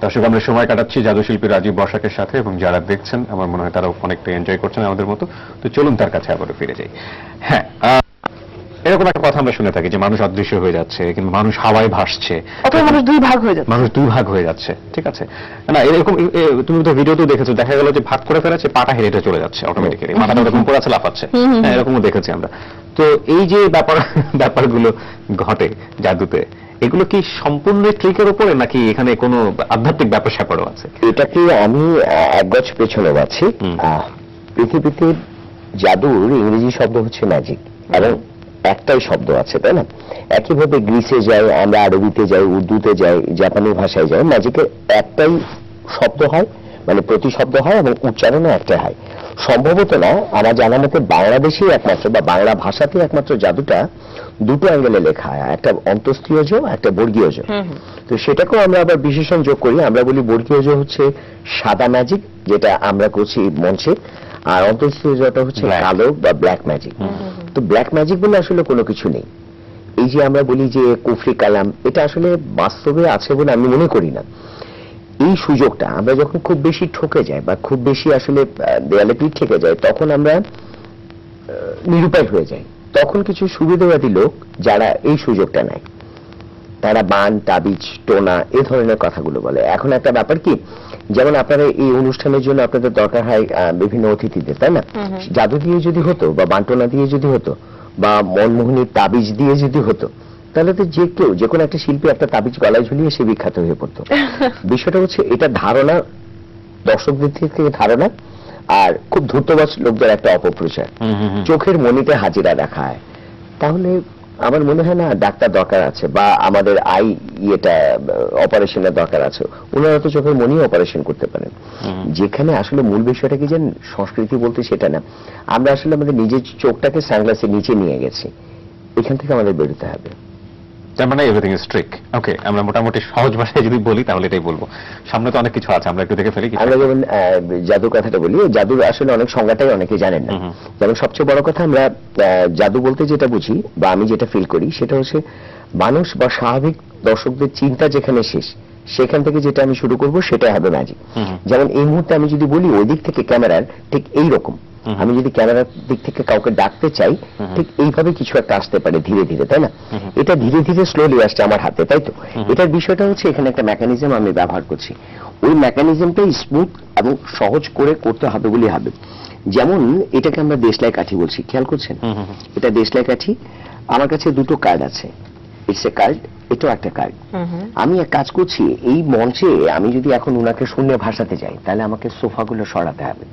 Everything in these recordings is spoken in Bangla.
দর্শক, আমরা সময় কাটাচ্ছি জাদুশিল্পী রাজীব বসাকের সাথে, এবং যারা দেখছেন আমার মনে হয় তারা অনেকটা এনজয় করছেন আমাদের মতো। তো চলুন তার কাছে আবারও ফিরে যাই। হ্যাঁ, এরকম একটা কথা আমরা শুনে থাকি যে মানুষ অদৃশ্য হয়ে যাচ্ছে, কিংবা মানুষ হাওয়ায় ভাসছে, অথবা মানুষ দুই ভাগ হয়ে যাচ্ছে। মানুষ দুই ভাগ হয়ে যাচ্ছে, ঠিক আছে না? এরকম তুমি তো ভিডিওতেও দেখেছো, দেখা গেল যে ভাগ করে ফেলেছে, পাটা হেঁটে চলে যাচ্ছে অটোমেটিক্যালি, মাথাটা ওরকম পড়ে আছে, লাফাচ্ছে। হ্যাঁ, এরকমও দেখেছি আমরা। তো এই যে ব্যাপারগুলো ঘটে জাদুতে, এগুলো কি সম্পূর্ণ ট্রিকের উপরে, নাকি এখানে কোনো আধ্যাত্মিক ব্যাপার স্যাপারও আছে? এটাকে আমি এক গজ পেছনে আছি। পৃথিবীতে জাদুর ইংরেজি শব্দ হচ্ছে ম্যাজিক, এবং একটাই শব্দ আছে, তাই না? একইভাবে গ্রিসে যাই, আমরা আরবিতে যাই, উর্দুতে যাই, জাপানি ভাষায় যাই, ম্যাজিকের একটাই শব্দ হয়, মানে প্রতিশব্দ হয়, এবং উচ্চারণও একটাই হয়। সম্ভবত না, আমার জানা মতে বাংলাদেশেই একমাত্র, বা বাংলা ভাষাতে একমাত্র জাদুটা দুটো অ্যাঙ্গেলে লেখা হয়, একটা অন্তঃস্থীয় জ, একটা বর্গীয় জ। তো সেটাকেও আমরা আবার বিশেষণ যোগ করি, আমরা বলি বর্গীয় জ হচ্ছে সাদা ম্যাজিক, যেটা আমরা করছি মঞ্চে, আর অন্তঃস্থীয় জটা হচ্ছে কালো বা ব্ল্যাক ম্যাজিক। তো ব্ল্যাক ম্যাজিক বলে আসলে কোনো কিছু নেই। এই যে আমরা বলি যে কুফরি কালাম, এটা আসলে বাস্তবে আছে বলে আমি মনে করি না। এই সুযোগটা আমরা যখন খুব বেশি ঠকে যাই, বা খুব বেশি আসলে দেয়ালে পিঠ ঠেকে যায়, তখন আমরা নিরুপায় হয়ে যাই। তখন কিছু সুবিধাবাদী লোক যারা এই সুযোগটা নেয়, তারা বান, তাবিজ, টোনা এই ধরনের কথাগুলো বলে। এখন একটা ব্যাপার কি, যেমন আপনারা এই অনুষ্ঠানের জন্য আপনাদের দরকার হয় বিভিন্ন অতিথিদের, তাই না? জাদু দিয়ে যদি হতো, বা বান্টনা দিয়ে যদি হতো, বা মনমোহনী তাবিজ দিয়ে যদি হতো, তাহলে তো যে কেউ, যে কোনো একটা শিল্পী একটা তাবিজ গলায় ঝুলিয়ে সে বিখ্যাত হয়ে পড়তো। বিষয়টা হচ্ছে এটা ধারণা, দর্শকদের থেকে ধারণা, আর খুব ধূর্তবাজ লোকদের একটা অপপ্রচার। চোখের মনিতে হাজিরা রাখা হয়। তাহলে আমার মনে হয় না ডাক্তার দরকার আছে, বা আমাদের এটা অপারেশনের দরকার আছে। ওনারা তো চোখের মনি অপারেশন করতে পারেন। যেখানে আসলে মূল বিষয়টা কি জানেন, সংস্কৃতি বলতে সেটা না। আমরা আসলে আমাদের নিজের চোখটাকে সানগ্লাসের নিচে নিয়ে গেছি। এখান থেকে আমাদের বেরোতে হবে। তার মানে এভরিথিং ইজ ট্রিক। ওকে, আমরা মোটামুটি সহজ ভাষায় যদি বলি তাহলে এটাই বলবো। সামনে তো অনেক কিছু আছে, আমরা একটু দেখে ফেলি। আমরা যেমন জাদুর কথাটা বলি, জাদুর আসলে অনেক সংজ্ঞাটাই অনেকে জানেন না। যেমন সবচেয়ে বড় কথা, আমরা জাদু বলতে যেটা বুঝি, বা আমি যেটা ফিল করি, সেটা হচ্ছে মানুষ বা স্বাভাবিক দর্শকদের চিন্তা যেখানে শেষ, সেখান থেকে যেটা আমি শুরু করব সেটাই হবে ম্যাজিক। যেমন এই মুহূর্তে আমি যদি বলি ওই দিক থেকে ক্যামেরার ঠিক এই রকম, আমি যদি ক্যামেরার দিক থেকে কাউকে ডাকতে চাই, ঠিক এইভাবে কিছু একটা আসতে পারে ধীরে ধীরে, তাই না? এটা ধীরে ধীরে স্লোলি আসছে আমার হাতে, তাই তো? এটার বিষয়টা হচ্ছে এখানে একটা মেকানিজম আমি ব্যবহার করছি। ওই মেকানিজমটা স্মুথ এবং সহজ করে করতে হবে বলে হবে। যেমন এটাকে আমরা দেশলাই কাঠি বলছি, খেয়াল করছেন? এটা দেশলাই কাঠি। আমার কাছে দুটো কার্ড আছে, ইটস এ কার্ড, এটাও একটা কার্ড। আমি এক কাজ করছি, এই মঞ্চে আমি যদি এখন উনাকে শূন্য ভাষাতে যাই, তাহলে আমাকে সোফাগুলো সরাতে হবে।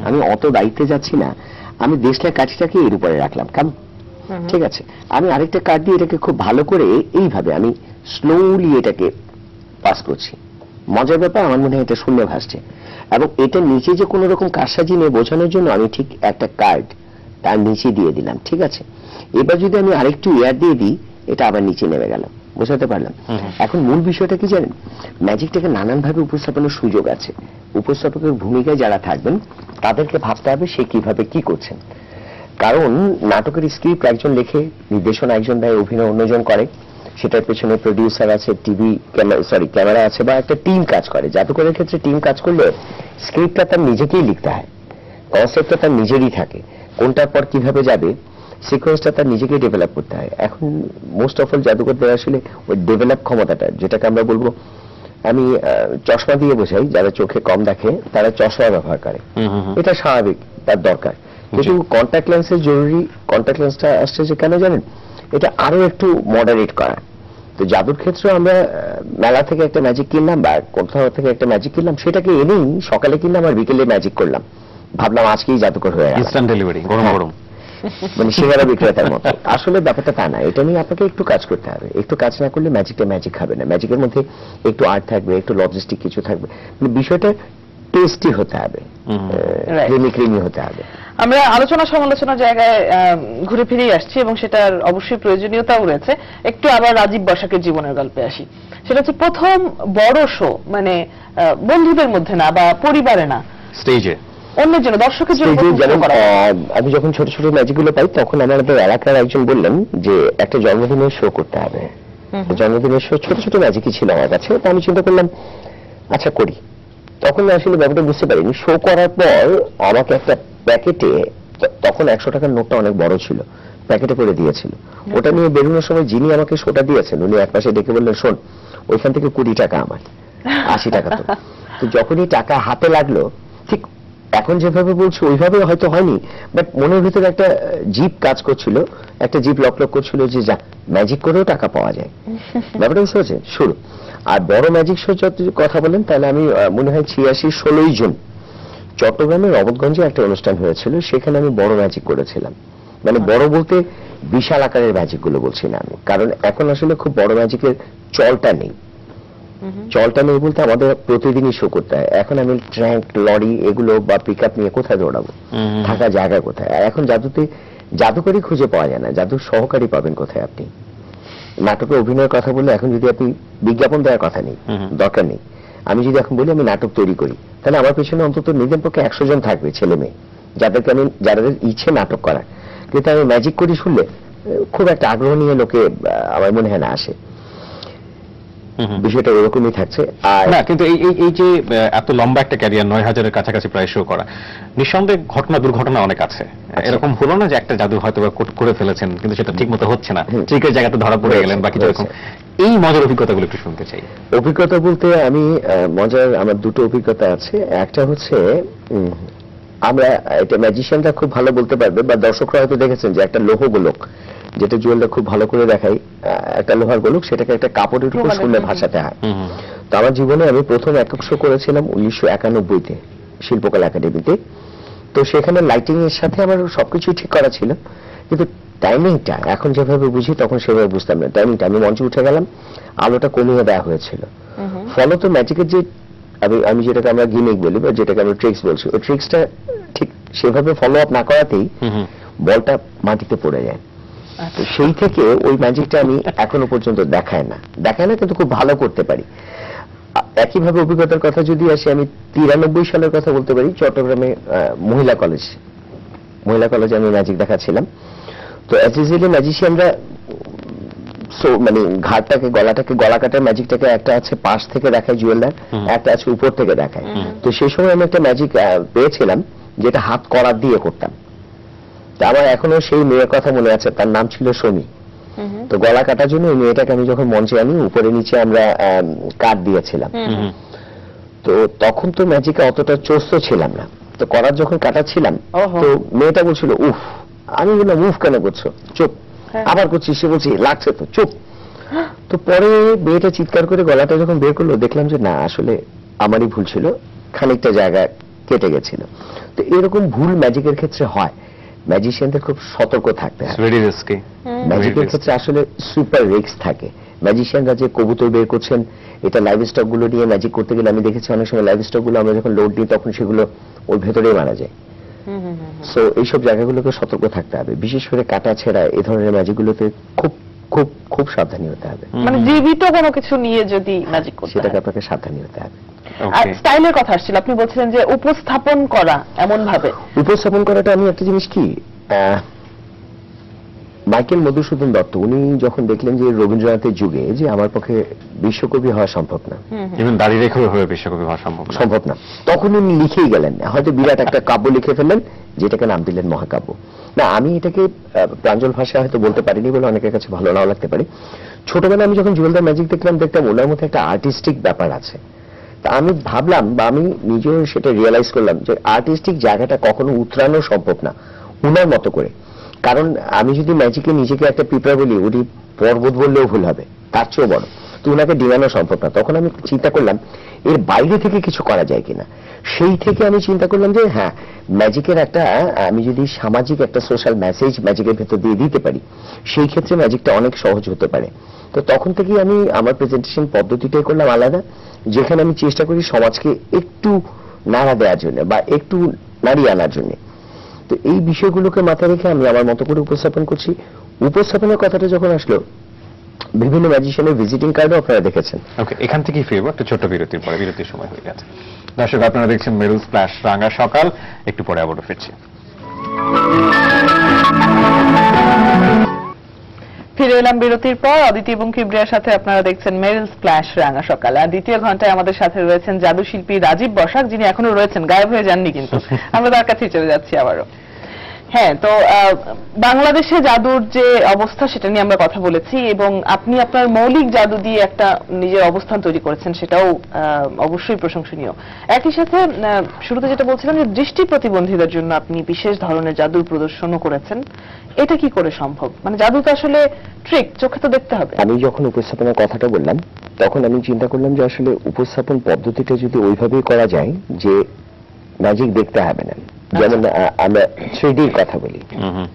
আমি অত দায়িত্বে যাচ্ছি না, আমি দেশলাই কাঠিটাকে এর উপরে রাখলাম, কেমন? ঠিক আছে, আমি আরেকটা কার্ড দিয়ে এটাকে খুব ভালো করে এইভাবে আমি স্লোলি এটাকে পাস করছি। মজার ব্যাপার, আমার মনে হয় এটা শূন্য ভাসছে, এবং এটা নিচে যে কোনো রকম কারসাজি নিয়ে বোঝানোর জন্য আমি ঠিক একটা কার্ড তার নিচে দিয়ে দিলাম, ঠিক আছে? এবার যদি আমি আরেকটু এয়ার দিয়ে দিই, এটা আবার নিচে নেমে গেল। বোঝাতে পারলাম? এখন মূল বিষয়টা কি জানেন, ম্যাজিকটাকে নানানভাবে উপস্থাপনের সুযোগ আছে। উপস্থাপকের ভূমিকায় যারা থাকবেন তাদেরকে ভাবতে হবে সে কিভাবে কি করছেন। কারণ নাটকের স্ক্রিপ্ট একজন লেখে, নির্দেশনা একজন দেয়, অভিনয় অন্যজন করে, সেটার পেছনে প্রডিউসার আছে, ক্যামেরা আছে, বা একটা টিম কাজ করে। জাদুকরের ক্ষেত্রে টিম কাজ করলে স্ক্রিপ্টটা তার নিজেকেই লিখতে হয়, কনসেপ্টটা তার নিজেরই থাকে, কোনটার পর কিভাবে যাবে সিকোয়েন্সটা তার নিজেকেই ডেভেলপ করতে হয়। এখন মোস্ট অফ অল জাদুকরদের আসলে ওই ডেভেলপ ক্ষমতাটা, যেটাকে আমরা বলবো, আমি চশমা দিয়ে বোঝাই, যারা চোখে কম দেখে তারা চশমা ব্যবহার করে, এটা স্বাভাবিক, তার দরকার। কিন্তু কন্ট্যাক্ট লেন্সের জরুরি, কন্ট্যাক্ট লেন্সটা আসছে যে কেন জানেন, এটা আরো একটু মডারেট করা। তো জাদুর ক্ষেত্রে আমরা মেলা থেকে একটা ম্যাজিক কিনলাম, বা কোথাও থেকে একটা ম্যাজিক কিনলাম, সেটাকে এনেই সকালে কিনলাম আর বিকেলে ম্যাজিক করলাম, ভাবলাম আজকেই জাদুকর হয়ে গেল, ইনস্ট্যান্ট ডেলিভারি, গরম গরম, মানে সিঙ্গারা বিক্রেতার মতো। আসলে ব্যাপারটা তা না, এটা নিয়ে আপনাকে একটু কাজ করতে হবে। একটু কাজ না করলে ম্যাজিকটা ম্যাজিক হবে না। ম্যাজিকের মধ্যে একটু আর্ট থাকবে, একটু লজিস্টিক কিছু থাকবে, মানে বিষয়টা টেস্টি হতে হবে, ক্রিমি হতে হবে। আমরা আলোচনা সমালোচনার জায়গায় ঘুরে ফিরেই আসছি, এবং সেটার অবশ্যই প্রয়োজনীয়তাও রয়েছে। একটু আবার রাজীব বসাকের জীবনের গল্পে আসি। সেটা হচ্ছে প্রথম বড় শো, মানে বন্ধুদের মধ্যে না বা পরিবারে না, স্টেজে, অন্যের জন্য, দর্শকের জন্য। আমি যখন ছোট ছোট ম্যাজিক গুলো পাই, তখন আমাদের এলাকার একজন বললেন যে একটা জন্মদিনের শো করতে হবে। জন্মদিনের শো ছোট ছোট ম্যাজিকই ছিল আমার কাছে। তো আমি চিন্তা করলাম আচ্ছা করি। তখন আসলে ব্যাপারটা বুঝতে পারিনি। শো করার পর আমাকে একটা প্যাকেটে, তখন 100 টাকার নোটটা অনেক বড় ছিল, প্যাকেটে করে দিয়েছিল। ওটা নিয়ে বেরোনোর সময় যিনি আমাকে শোটা দিয়েছেন উনি একপাশে ডেকে বললেন, শোন ওইখান থেকে 20 টাকা আমার, 80 টাকা তো। তো যখনই টাকা হাতে লাগলো, ঠিক এখন যেভাবে বলছি ওইভাবে হয়তো হয়নি, বাট মনের ভিতরে একটা জিপ কাজ করছিল, একটা জিপ লক করছিল যে যা ম্যাজিক করেও টাকা পাওয়া যায়। ব্যাপারটা বুঝতে পারছেন? শুরু। আর বড় ম্যাজিক শো যদি কথা বলেন তাহলে আমি মনে হয় 16 জুন চট্টগ্রামের অবধগঞ্জে একটা অনুষ্ঠান হয়েছিল, সেখানে আমি বড় ম্যাজিক করেছিলাম। মানে বড় বলতে বিশাল আকারের ম্যাজিক গুলো বলছি না আমি, কারণ এখন আসলে খুব বড় ম্যাজিকের চলটা নেই। চলটা নেই বলতে আমাদের প্রতিদিনই শো করতে হয়। এখন আমি ট্র্যাঙ্ক, লরি এগুলো বা পিক আপ নিয়ে কোথায় দৌড়াবো, থাকা জায়গা কোথায়? এখন জাদুতে জাদুকরই খুঁজে পাওয়া যায় না, জাদুর সহকারী পাবেন কোথায় আপনি? নাটকে অভিনয়ের কথা বললে এখন যদি আপনি বিজ্ঞাপন দেওয়ার কথা নেই, দরকার নেই। আমি যদি এখন বলি আমি নাটক তৈরি করি, তাহলে আমার পেছনে অন্তত নিজের পক্ষে 100 জন থাকবে, ছেলে মেয়ে, যাদেরকে আমি, যাদের ইচ্ছে নাটক করার। কিন্তু আমি ম্যাজিক করি শুনলে খুব একটা আগ্রহ নিয়ে লোকে আমার মনে হয় না আসে। বিষয়টা এরকমই থাকছে। আর না, কিন্তু এই যে এত লম্বা একটা ক্যারিয়ার, 9000-এর কাছাকাছি প্রায় শো করা, নিঃসন্দেহে ঘটনা দুর্ঘটনা অনেক আছে। এরকম হলো না যে একটা জাদু হয়তো করে ফেলেছেন কিন্তু সেটা ঠিক মতো হচ্ছে না, ট্রিকের জায়গাতে ধরা পড়ে গেলেন বা কিছু এরকম? এই মজার অভিজ্ঞতাগুলো একটু শুনতে চাই। অভিজ্ঞতা বলতে আমি মজার আমার দুটো অভিজ্ঞতা আছে। একটা হচ্ছে আমরা, এটা ম্যাজিশিয়ানরা খুব ভালো বলতে পারবে, বা দর্শকরা হয়তো দেখেছেন যে একটা লোহ গোলক, যেটা জুয়েলরা খুব ভালো করে দেখায়, একটা লোহার গোলক, সেটাকে একটা কাপড়ের উপর শুনলে ভাসাতে হয়। তো আমার জীবনে আমি প্রথম একক শো করেছিলাম 1991-তে শিল্পকলা একাডেমিতে। তো সেখানে লাইটিং এর সাথে আমার সবকিছুই ঠিক করা ছিল, কিন্তু টাইমিংটা এখন যেভাবে বুঝি তখন সেভাবে বুঝতাম না। টাইমিংটা, আমি মঞ্চে উঠে গেলাম, আলোটা কমিয়ে দেওয়া হয়েছিল, ফলত ম্যাজিকের যে আমি যেটাকে আমরা গিমিক বলি বা যেটাকে আমরা ট্রিক্স বলছি, ওই ট্রিক্সটা ঠিক সেভাবে ফলো আপ না করাতেই বলটা মাটিতে পড়ে যায়। তো সেই থেকে ওই ম্যাজিকটা আমি এখনো পর্যন্ত দেখায় না, কিন্তু খুব ভালো করতে পারি। একইভাবে অভিজ্ঞতার কথা যদি আসি, আমি 93 সালের কথা বলতে পারি। চট্টগ্রামে মহিলা কলেজে আমি ম্যাজিক দেখাচ্ছিলাম। তো অ্যাজ ইউজুয়ালি ম্যাজিশিয়ানরা মানে ঘাটটাকে, গলা কাটার ম্যাজিকটাকে একটা আছে পাশ থেকে দেখায় জুয়েলার, একটা আছে উপর থেকে দেখায়। তো সেই সময় আমি একটা ম্যাজিক পেয়েছিলাম যেটা হাত করার দিয়ে করতাম। তা আমার এখনো সেই মেয়ের কথা মনে আছে, তার নাম ছিল সমী। তো গলা কাটার জন্য ওই মেয়েটাকে আমি যখন মঞ্চে আনি, উপরে নিচে আমরা কাট দিয়েছিলাম। তো তখন তো ম্যাজিকে অতটা চোস্ত ছিলাম না, তো করার যখন কাটাচ্ছিলাম তো মেয়েটা বলছিল উফ, আমি বললাম উফ কেন করছো, চুপ। আবার করছি, সে বলছি লাগছে তো, চুপ। তো পরে মেয়েটা চিৎকার করে গলাটা যখন বের করলো, দেখলাম যে না, আসলে আমারই ভুল ছিল, খানিকটা জায়গা কেটে গেছিল। তো এরকম ভুল ম্যাজিকের ক্ষেত্রে হয়, ম্যাজিশিয়ানদের খুব সতর্ক থাকতে হয়। ম্যাজিকের ক্ষেত্রে আসলে সুপার রিস্ক থাকে। ম্যাজিশিয়ানরা যে কবুতর বের করছেন, এটা লাইভ স্টক গুলো নিয়ে ম্যাজিক করতে গেলে আমি দেখেছি অনেক সময় লাইভ স্টক গুলো আমরা যখন লোড দিই তখন সেগুলো ওর ভেতরেই মারা যায়। সো এইসব জায়গাগুলোকে সতর্ক থাকতে হবে, বিশেষ করে কাটা ছেঁড়া এই ধরনের ম্যাজিক গুলোতে খুব খুব খুব সাবধানী হতে হবে। মানে জীবিত কোনো কিছু নিয়ে যদি ম্যাজিক করতে সেটাকে আপনাকে সাবধানী হতে হবে। আর স্টাইলের কথা আসছিল, আপনি বলছিলেন যে উপস্থাপন করা, এমন ভাবে উপস্থাপন করাটা, আমি একটা জিনিস কি, মাইকেল মধুসূদন দত্ত উনি যখন দেখলেন যে রবীন্দ্রনাথের যুগে যে আমার পক্ষে বিশ্বকবি হওয়া সম্ভব না, দাঁড়িয়ে রেখে বিশ্বকবি হওয়া সম্ভব না, তখন উনি লিখেই গেলেন, হয়তো বিরাট একটা কাব্য লিখে ফেললেন যেটাকে নাম দিলেন মহাকাব্য। না, আমি এটাকে প্রাঞ্জল ভাষায় হয়তো বলতে পারিনি বলে অনেকের কাছে ভালো নাও লাগতে পারে। ছোটবেলায় আমি যখন জুয়েলদার ম্যাজিক দেখতাম ওনার মধ্যে একটা আর্টিস্টিক ব্যাপার আছে। তা আমি ভাবলাম, বা আমি নিজেও সেটা রিয়েলাইজ করলাম যে আর্টিস্টিক জায়গাটা কখনো উতরানো সম্ভব না উনার মতো করে। কারণ আমি যদি ম্যাজিকে নিজেকে একটা পিঁপড়া বলি, উনি পর্বত বললেও ভুল হবে, তার চেয়েও বড়, তো উনাকে ডিমানো সম্ভব না। তখন আমি চিন্তা করলাম এর বাইরে থেকে কিছু করা যায় কিনা। সেই থেকে আমি চিন্তা করলাম যে হ্যাঁ, ম্যাজিকের একটা, আমি যদি সামাজিক একটা সোশ্যাল মেসেজ ম্যাজিকের ভেতর দিয়ে দিতে পারি, সেই ক্ষেত্রে ম্যাজিকটা অনেক সহজ হতে পারে। তো তখন থেকেই আমি আমার প্রেজেন্টেশন পদ্ধতিটাই করলাম আলাদা, যেখানে আমি চেষ্টা করি সমাজকে একটু নাড়া দেওয়ার জন্য বা একটু নাড়িয়ে আনার জন্য। তো এই বিষয়গুলোকে মাথায় রেখে আমি আমার মতো করে উপস্থাপন করছি। উপস্থাপনের কথাটা যখন আসলো, বিভিন্ন ম্যাজিশিয়ানের ভিজিটিং কার্ডও আপনারা দেখেছেন। ওকে, এখান থেকেই ফিরবো একটা ছোট্ট বিরতির পরে, বিরতির সময় হয়ে গেছে। দর্শক, আপনারা দেখছেন মেরু স্প্ল্যাশ রাঙা সকাল, একটু পরে আবারও ফিরছি। ফিরে এলাম বিরতির পর। অদিতি এবং কিবরিয়ার সাথে আপনারা দেখছেন মেরিল স্প্ল্যাশ রাঙা সকাল। আর দ্বিতীয় ঘন্টায় আমাদের সাথে রয়েছেন জাদু শিল্পী রাজীব বসাক, যিনি এখনো রয়েছেন, গায়েব হয়ে যাননি কিন্তু। আমরা তার কাছেই চলে যাচ্ছি আবারও। হ্যাঁ, তো বাংলাদেশে জাদুর যে অবস্থা সেটা নিয়ে আমরা কথা বলেছি, এবং আপনি আপনার মৌলিক জাদু দিয়ে একটা নিজের অবস্থান তৈরি করেছেন, সেটাও অবশ্যই প্রশংসনীয়। একই সাথে শুরুতে যেটা বলছিলাম যে দৃষ্টি প্রতিবন্ধীদের জন্য আপনি বিশেষ ধরনের জাদুর প্রদর্শনও করেছেন। এটা কি করে সম্ভব? মানে জাদু তো আসলে ট্রিক, চোখে তো দেখতে হবে। আমি যখন উপস্থাপনের কথাটা বললাম তখন আমি চিন্তা করলাম যে আসলে উপস্থাপন পদ্ধতিটা যদি ওইভাবেই করা যায় যে ম্যাজিক দেখতে হবে না। যেমন আমরা 3Dর কথা বলি,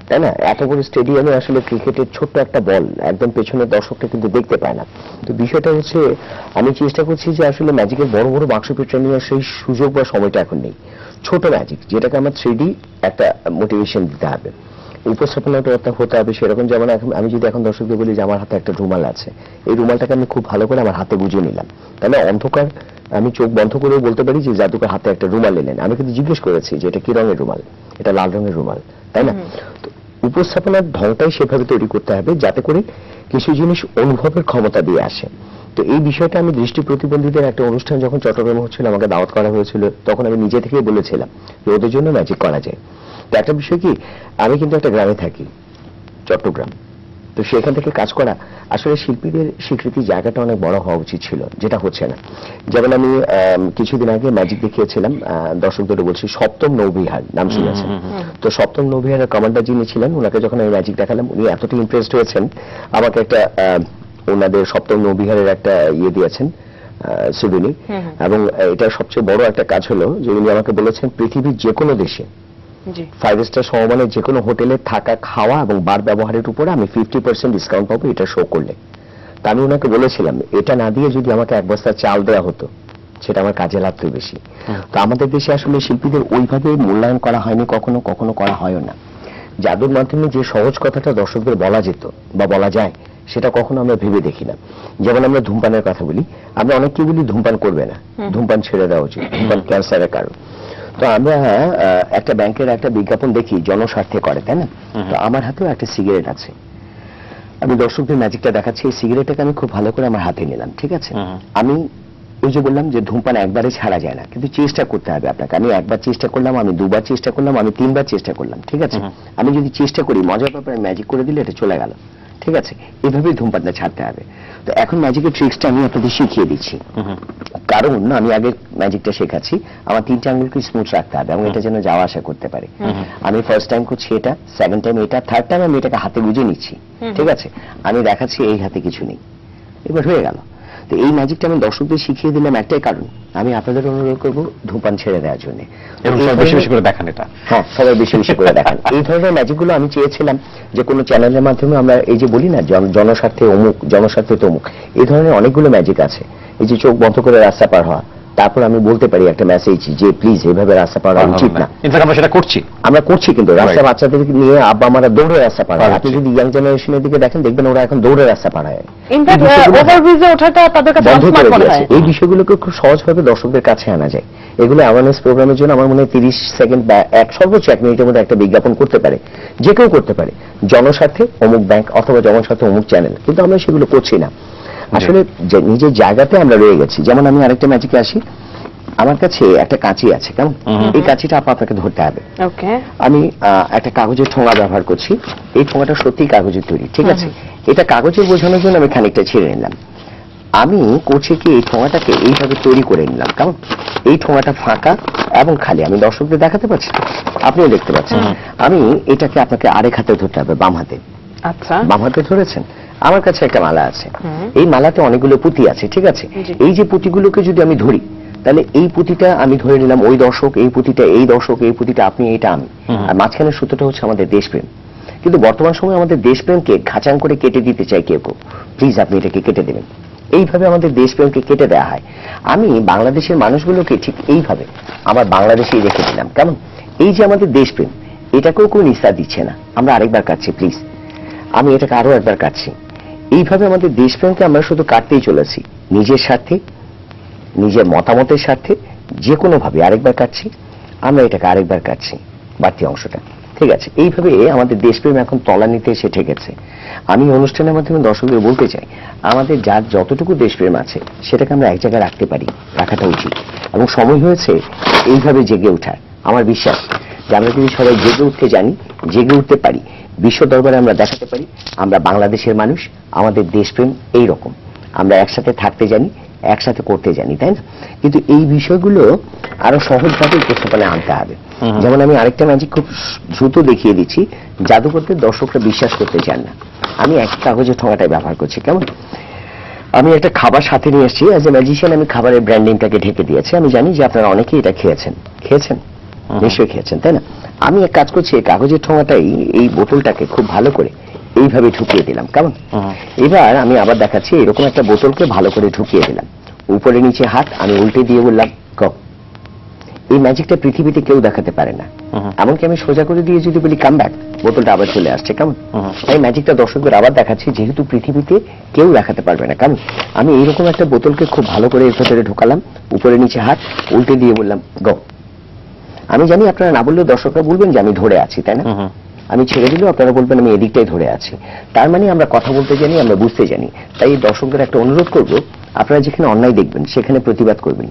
তাই না? এত বড় স্টেডিয়ামে আসলে ক্রিকেটের ছোট্ট একটা বল একদম পেছনের দর্শকটা কিন্তু দেখতে পায় না। তো বিষয়টা হচ্ছে আমি চেষ্টা করছি যে আসলে ম্যাজিকের বড় বড় বাক্স পেট্রা নিয়ে সেই সুযোগ বা সময়টা এখন নেই। ছোট ম্যাজিক যেটাকে আমার 3D একটা মোটিভেশন দিতে হবে, উপস্থাপনাটা হতে হবে সেরকম। যেমন আমি যদি এখন দর্শকদের বলি যে আমার হাতে একটা রুমাল আছে, এই রুমালটাকে আমি খুব ভালো করে আমার হাতে বুঝে নিলাম, তাহলে অন্ধকার আমি চোখ বন্ধ করেও বলতে পারি যে জাদুকর হাতে একটা রুমাল এলেন। আমি কিন্তু জিজ্ঞেস করেছি যে এটা কি রঙের রুমাল, এটা লাল রঙের রুমাল, তাই না? তো উপস্থাপনার ঢংটাই সেভাবে তৈরি করতে হবে যাতে করে কিছু জিনিস অনুভবের ক্ষমতা দিয়ে আসে। তো এই বিষয়টা আমি দৃষ্টি প্রতিবন্ধীদের একটা অনুষ্ঠান যখন চট্টগ্রামে হচ্ছিল, আমাকে দাওয়াত করা হয়েছিল, তখন আমি নিজে থেকেই বলেছিলাম যে ওদের জন্য ম্যাজিক করা যায়। তো একটা বিষয় কি, আমি কিন্তু একটা গ্রামে থাকি, চট্টগ্রাম। তো সেখান থেকে কাজ করা আসলে শিল্পীদের স্বীকৃতির জায়গাটা অনেক বড় হওয়া উচিত ছিল, যেটা হচ্ছে না। যেমন আমি কিছুদিন আগে ম্যাজিক দেখিয়েছিলাম, দর্শকদের বলছি, সপ্তম নৌবিহার নাম শুনেছেন? তো সপ্তম নৌবিহারের কমান্ডার যিনি ছিলেন, ওনাকে যখন আমি ম্যাজিক দেখালাম উনি এতটা ইমপ্রেসড হয়েছেন, আমাকে একটা ওনাদের সপ্তম নৌবিহারের একটা ইয়ে দিয়েছেন, সুবিনি। এবং এটা সবচেয়ে বড় একটা কাজ হলো যে উনি আমাকে বলেছেন পৃথিবীর যে কোনো দেশে 5 স্টার সমমানের যে কোনো হোটেলে থাকা, খাওয়া এবং বার ব্যবহারের উপরে আমি 50% ডিসকাউন্ট পাবো এটা শো করলে। তা আমি ওনাকে বলেছিলাম এটা না দিয়ে যদি আমাকে 1 বস্তা চাল দেওয়া হতো সেটা আমার কাজে লাগতো বেশি। তো আমাদের দেশে আসলে শিল্পীদের ওইভাবে মূল্যায়ন করা হয়নি, কখনো কখনো করা হয় না। জাদুর মাধ্যমে যে সহজ কথাটা দর্শকদের বলা যেত বা বলা যায় সেটা কখনো আমরা ভেবে দেখি না। যেমন আমরা ধূমপানের কথা বলি, আমরা অনেকেই বলি ধূমপান করবে না, ধূমপান ছেড়ে দেওয়া উচিত, ধূমপান ক্যান্সারের কারণ। তো আমরা একটা ব্যাংকের একটা বিজ্ঞাপন দেখি জনস্বার্থে করে, তাই না? তো আমার হাতেও একটা সিগারেট আছে, আমি দর্শকদের ম্যাজিকটা দেখাচ্ছি। এই সিগারেটটাকে আমি খুব ভালো করে আমার হাতে নিলাম, ঠিক আছে? আমি ওই যে বললাম যে ধূমপান একবারে ছাড়া যায় না, কিন্তু চেষ্টা করতে হবে আপনাকে। আমি একবার চেষ্টা করলাম, আমি 2বার চেষ্টা করলাম, আমি 3বার চেষ্টা করলাম, ঠিক আছে? আমি যদি চেষ্টা করি, মজার ব্যাপারে ম্যাজিক করে দিলে এটা চলে গেল, ঠিক আছে? এভাবেই ধূমপানটা ছাড়তে হবে। তো এখন ম্যাজিকের ট্রিক্সটা আমি আপনাদের শিখিয়ে দিচ্ছি, কারণ আমি আগে ম্যাজিকটা শেখাচ্ছি। আমার 3টে আঙ্গুলকে স্মুথ রাখতে হবে এবং এটা যেন যাওয়া আসা করতে পারে। আমি ফার্স্ট টাইম করছি এটা, সেকেন্ড টাইম এটা, থার্ড টাইম আমি এটাকে হাতে গুজে নিচ্ছি, ঠিক আছে? আমি দেখাচ্ছি এই হাতে কিছু নেই, এবার হয়ে গেল। তো এই ম্যাজিকটা আমি দর্শকদের শিখিয়ে দিলাম একটাই কারণ, আমি আপনাদের অনুরোধ করবো ধূমপান ছেড়ে দেওয়ার জন্য। বেশি বেশি করে দেখান এটা। হ্যাঁ, সবাই বেশি বেশি করে দেখান। এই ধরনের ম্যাজিকগুলো আমি চেয়েছিলাম যে কোনো চ্যানেলের মাধ্যমে আমরা এই যে বলি না জনস্বার্থে অমুক, জনস্বার্থে তমুক, এই ধরনের অনেকগুলো ম্যাজিক আছে। এই যে চোখ বন্ধ করে রাস্তা পার হওয়া, তারপর আমি বলতে পারি একটা মেসেজ যে প্লিজ এইভাবে রাস্তা পার হওয়া উচিত না। আমরা সেটা করছি, আমরা করছি, কিন্তু রাস্তা বাচ্চাদের নিয়ে আব্বা আমারা দৌড়ে রাস্তা পার হয়। আপনি যদি ইয়াং জেনারেশনের দিকে দেখেন, দেখবেন ওরা এখন দৌড়ে রাস্তা পার হয়। এই বিষয়গুলোকে খুব সহজভাবে দর্শকদের কাছে আনা যায়। এগুলো অ্যাওয়ারনেস প্রোগ্রামের জন্য আমার মনে হয় 30 সেকেন্ড বা সর্বোচ্চ 1 মিনিটের মধ্যে একটা বিজ্ঞাপন করতে পারে, যে কেউ করতে পারে, জনস্বার্থে অমুক ব্যাংক অথবা জনস্বার্থে অমুক চ্যানেল। কিন্তু আমরা সেগুলো করছি না, আসলে নিজের জায়গাতে আমরা রয়ে গেছি। যেমন আমি আরেকটা ম্যাজিকে আসি, আমার কাছে একটা কাঁচি আছে, কেমন? এই কাঁচিটা আপনাকে ধরতে হবে। আমি একটা কাগজের ঠোঙা ব্যবহার করছি, এই ঠোঙাটা সত্যিই কাগজের তৈরি, ঠিক আছে? এটা কাগজের বোঝানোর জন্য আমি খানিকটা ছিঁড়ে নিলাম। আমি করছি কি, এই ঠোঙাটাকে এইভাবে তৈরি করে নিলাম, কেমন? এই ঠোঙাটা ফাঁকা এবং খালি, আমি দর্শকদের দেখাতে পারছি, আপনিও দেখতে পাচ্ছেন। আমি এটাকে আপনাকে আরেক হাতে ধরতে হবে, বাম হাতে। আচ্ছা, বাম হাতে ধরেছেন? আমার কাছে একটা মালা আছে, এই মালাতে অনেকগুলো পুঁতি আছে, ঠিক আছে? এই যে পুঁতিগুলোকে যদি আমি ধরি, তাহলে এই পুঁতিটা আমি ধরে নিলাম ওই দর্শক, এই পুঁতিটা এই দর্শক, এই পুঁতিটা আপনি, এটা আমি, আর মাঝখানের সূত্রটা হচ্ছে আমাদের দেশপ্রেম। কিন্তু বর্তমান সময়ে আমাদের দেশপ্রেমকে খাঁচাং করে কেটে দিতে চাই কেউ কেউ। প্লিজ আপনি এটাকে কেটে দেবেন। এইভাবে আমাদের দেশপ্রেমকে কেটে দেওয়া হয়। আমি বাংলাদেশের মানুষগুলোকে ঠিক এইভাবে আমার বাংলাদেশেই রেখে দিলাম, কেমন? এই যে আমাদের দেশপ্রেম, এটাকেও কেউ নিস্তার দিচ্ছে না। আমরা আরেকবার কাটছি, প্লিজ, আমি এটাকে আরো একবার কাটছি। এইভাবে আমাদের দেশপ্রেমকে আমরা শুধু কাটতেই চলেছি, নিজের স্বার্থে, নিজের মতামতের স্বার্থে, যে কোনো ভাবে আরেকবার কাটছি। আমরা এটাকে আরেকবার কাটছি, বাড়তি অংশটা। ঠিক আছে, এইভাবে আমাদের দেশপ্রেম এখন তলানিতে এসে ঠেকেছে। আমি অনুষ্ঠানের মাধ্যমে দর্শকদের বলতে চাই, আমাদের যার যতটুকু দেশপ্রেম আছে সেটাকে আমরা এক জায়গায় রাখতে পারি, রাখাটা উচিত, এবং সময় হয়েছে এইভাবে জেগে ওঠার। আমার বিশ্বাস যে আমরা যদি সবাই জেগে উঠতে জানি, জেগে উঠতে পারি, বিশ্ব দরবারে আমরা দেখাতে পারি আমরা বাংলাদেশের মানুষ, আমাদের দেশপ্রেম এই রকম, আমরা একসাথে থাকতে জানি, একসাথে করতে জানি, তাই না? কিন্তু এই বিষয়গুলো আরো সহজভাবে উপস্থাপনে আনতে হবে। যেমন আমি আরেকটা ম্যাজিক খুব দ্রুত দেখিয়ে দিচ্ছি। জাদুকরদের দর্শকরা বিশ্বাস করতে চান না। আমি এক কাগজের ঠোঙাটাই ব্যবহার করছি। কেমন? আমি একটা খাবার সাথে নিয়ে এসেছি, অ্যাজ এ ম্যাজিশিয়ান আমি খাবারের ব্র্যান্ডিংটাকে ঢেকে দিয়েছি। আমি জানি যে আপনারা অনেকেই এটা খেয়েছেন, নিশ্চয়ই খেয়েছেন, তাই না? আমি এক কাজ করছি, এই কাগজের ঠোঙাটাই এই বোতলটাকে খুব ভালো করে এইভাবে ঢুকিয়ে দিলাম। কেমন? এবার আমি আবার দেখাচ্ছি, এরকম একটা বোতলকে ভালো করে ঢুকিয়ে দিলাম, উপরে নিচে হাত, আমি উল্টে দিয়ে বললাম গো। এই ম্যাজিকটা পৃথিবীতে কেউ দেখাতে পারে না। এমনকি আমি সোজা করে দিয়ে যদি বলি কাম ব্যাক, বোতলটা আবার চলে আসছে। কেমন? এই ম্যাজিকটা দর্শকদের আবার দেখাচ্ছি, যেহেতু পৃথিবীতে কেউ দেখাতে পারবে না। কেমন? আমি এইরকম একটা বোতলকে খুব ভালো করে এর ভেতরে ঢোকালাম, উপরে নিচে হাত, উল্টে দিয়ে বললাম গো। আমি জানি আপনারা না বললেও দর্শকরা বলবেন যে আমি ধরে আছি, তাই না? আমি ছেড়ে দিলেও আপনারা বলবেন আমি এদিকটাই ধরে আছি। তার মানে আমরা কথা বলতে জানি, আমরা বুঝতে জানি। তাই এই দর্শকদের একটা অনুরোধ করব, আপনারা যেখানে অন্যায় দেখবেন সেখানে প্রতিবাদ করবেন।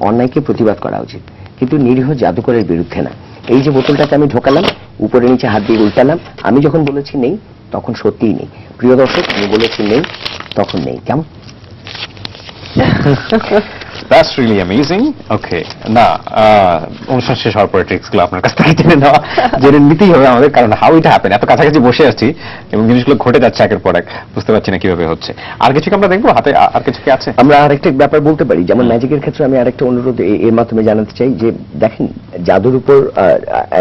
অন্যায়কে প্রতিবাদ করা উচিত, কিন্তু নিরীহ জাদুকরের বিরুদ্ধে না। এই যে বোতলটাকে আমি ঢোকালাম, উপরে নিচে হাত দিয়ে উল্টালাম, আমি যখন বলেছি নেই তখন সত্যিই নেই। প্রিয় দর্শক, আমি বলেছি নেই তখন নেই। কেমন? That's really amazing. Okay, না অনুষ্ঠান শেষ হওয়ার পরে ট্রিক্সগুলো আপনার কাছ থেকে জেনে নিতেই হবে আমাদের, কারণ হাউ ইট হ্যাপেন, এত কাছাকাছি বসে আছি এবং জিনিসগুলো ঘটে যাচ্ছে একের পর এক, বুঝতে পারছি না কিভাবে হচ্ছে। আর কিছু কি আমরা দেখবো হাতে? আর কিছু কি আছে? আমরা আরেকটা ব্যাপার বলতে পারি, যেমন ম্যাজিকের ক্ষেত্রে আমি আরেকটা অনুরোধ এর মাধ্যমে জানাতে চাই যে দেখেন, জাদুর উপর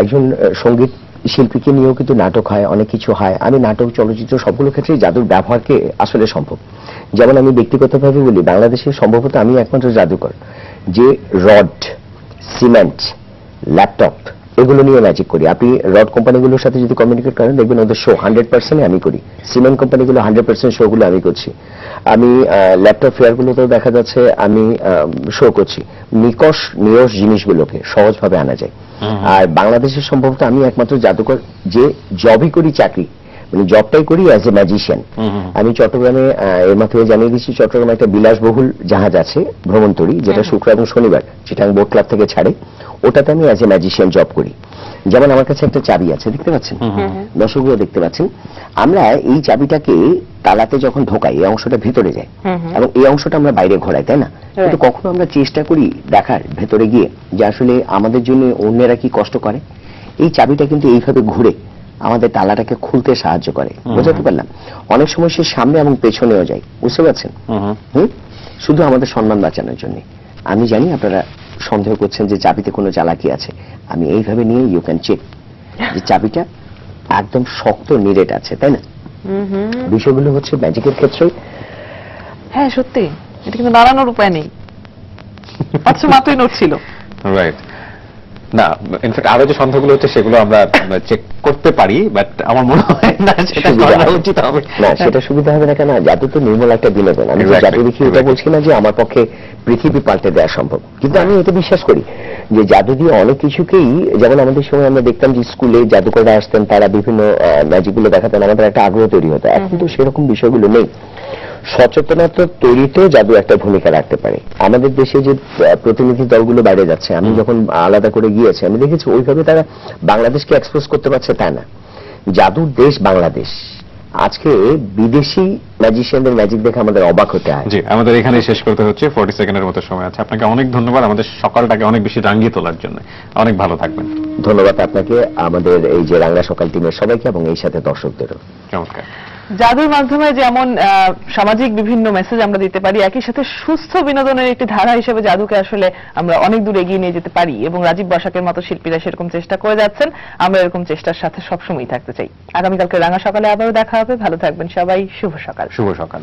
একজন সঙ্গীত শিল্পীকে নিয়েও কিন্তু নাটক হয়, অনেক কিছু হয়। আমি নাটক, চলচ্চিত্র সবগুলো ক্ষেত্রেই জাদুর ব্যবহারকে আসলে সম্ভব। যেমন আমি ব্যক্তিগতভাবে বলি, বাংলাদেশে সম্ভবত আমি একমাত্র জাদুকর যে রড, সিমেন্ট, ল্যাপটপ এগুলো নিয়ে ম্যাজিক করি। আপনি রড কোম্পানিগুলোর সাথে যদি কমিউনিকেট করেন, দেখবেন ওদের শো 100% আমি করি। সিমেন্ট কোম্পানিগুলো 100% শোগুলো আমি করছি। আমি ল্যাপটপ ফেয়ারগুলোতেও দেখা যাচ্ছে আমি শো করছি। নিয়স জিনিসগুলোকে সহজভাবে আনা যায়। আর বাংলাদেশের সম্ভবত আমি একমাত্র জাদুকর যে জবই করি, চাকরি মানে জবটাই করি অ্যাজ এ ম্যাজিশিয়ান। আমি চট্টগ্রামে এর মাধ্যমে জানিয়ে দিচ্ছি, চট্টগ্রামে একটা বিলাসবহুল জাহাজ আছে ভ্রমণতরী, যেটা শুক্র এবং শনিবার চিটাং বোট ক্লাব থেকে ছাড়ে। ওটাতে আমি অ্যাজ এ ম্যাজিশিয়ান জব করি। যেমন আমার কাছে একটা চাবি আছে, দেখতে পাচ্ছেন, দর্শকগুলো দেখতে পাচ্ছেন। আমরা এই চাবিটাকে তালাতে যখন ঢোকাই, এই অংশটা ভিতরে যায় এবং এই অংশটা আমরা বাইরে ঘোরাই, তাই না? কিন্তু কখনো আমরা চেষ্টা করি দেখার ভেতরে গিয়ে যে আসলে আমাদের জন্য অন্যেরা কি কষ্ট করে। এই চাবিটা কিন্তু এইভাবে ঘুরে আমাদের তালাটাকে খুলতে সাহায্য করে। বুঝতে পারলাম? অনেক সময় সে সামনে এবং পেছনেও যায়, বুঝতে পারছেন? শুধু আমাদের সম্মান বাঁচানোর জন্য। আমি জানি আপনারা সন্দেহ করছেন যে চাবিতে কোনো চালাকি আছে। আমি এইভাবে নিয়ে ইউ ক্যান চেক যে চাবিটা একদম শক্ত নিরেট আছে, তাই না? বিষয়গুলো হচ্ছে ম্যাজিকের ক্ষেত্রে। হ্যাঁ সত্যি, এটা কিন্তু দাঁড়ানোর উপায় নেই। আচ্ছা, মাত্রই নোট ছিল। রাইট। না, ইনফ্যাক্ট আরো যে সন্দেহগুলো হচ্ছে সেগুলো আমরা চেক করতে পারি, বাট আমার মনে হয় না সেটা করা উচিত হবে। না, সেটা সুবিধা হবে না কেন? জাদু তো নির্মল একটা বিনোদন। আমি জাদু দেখি এটা বলছি না যে আমার পক্ষে পৃথিবী পাল্টে দেওয়া সম্ভব, কিন্তু আমি এটা বিশ্বাস করি যে জাদু দিয়ে অনেক কিছুকেই, যেমন আমাদের সময় আমরা দেখতাম যে স্কুলে জাদুকররা আসতেন, তারা বিভিন্ন ম্যাজিকগুলো দেখাতেন, আমাদের একটা আগ্রহ তৈরি হতো। এখন তো সেরকম বিষয়গুলো নেই। সচেতনতা তৈরিতেও জাদু একটা ভূমিকা রাখতে পারে। আমাদের দেশে যে প্রতিনিধি দলগুলো বাইরে যাচ্ছে, আমি যখন আলাদা করে গিয়েছি, আমি দেখেছি ওইভাবে তারা বাংলাদেশকে এক্সপোজ করতে পারছে, তা না। জাদুর দেশ বাংলাদেশ। আজকে বিদেশি ম্যাজিশিয়ানদের ম্যাজিক দেখে আমাদের অবাক হতে হয়। জি, আমাদের এখানেই শেষ করতে হচ্ছে, 40 সেকেন্ডের মতো সময় আছে। আপনাকে অনেক ধন্যবাদ আমাদের সকালটাকে অনেক বেশি রাঙিয়ে তোলার জন্য। অনেক ভালো থাকবেন। ধন্যবাদ আপনাকে, আমাদের এই যে রাংলা সকাল টিমের সবাইকে, এবং এই সাথে দর্শকদেরও। নমস্কার। জাদুর মাধ্যমে যেমন সামাজিক বিভিন্ন মেসেজ আমরা দিতে পারি, একই সাথে সুস্থ বিনোদনের একটি ধারা হিসেবে জাদুকে আসলে আমরা অনেক দূর এগিয়ে নিয়ে যেতে পারি, এবং রাজীব বসাকের মতো শিল্পীরা সেরকম চেষ্টা করে যাচ্ছেন। আমরা এরকম চেষ্টার সাথে সবসময় থাকতে চাই। আগামীকালকে রাঙা সকালে আবারও দেখা হবে। ভালো থাকবেন সবাই। শুভ সকাল। শুভ সকাল।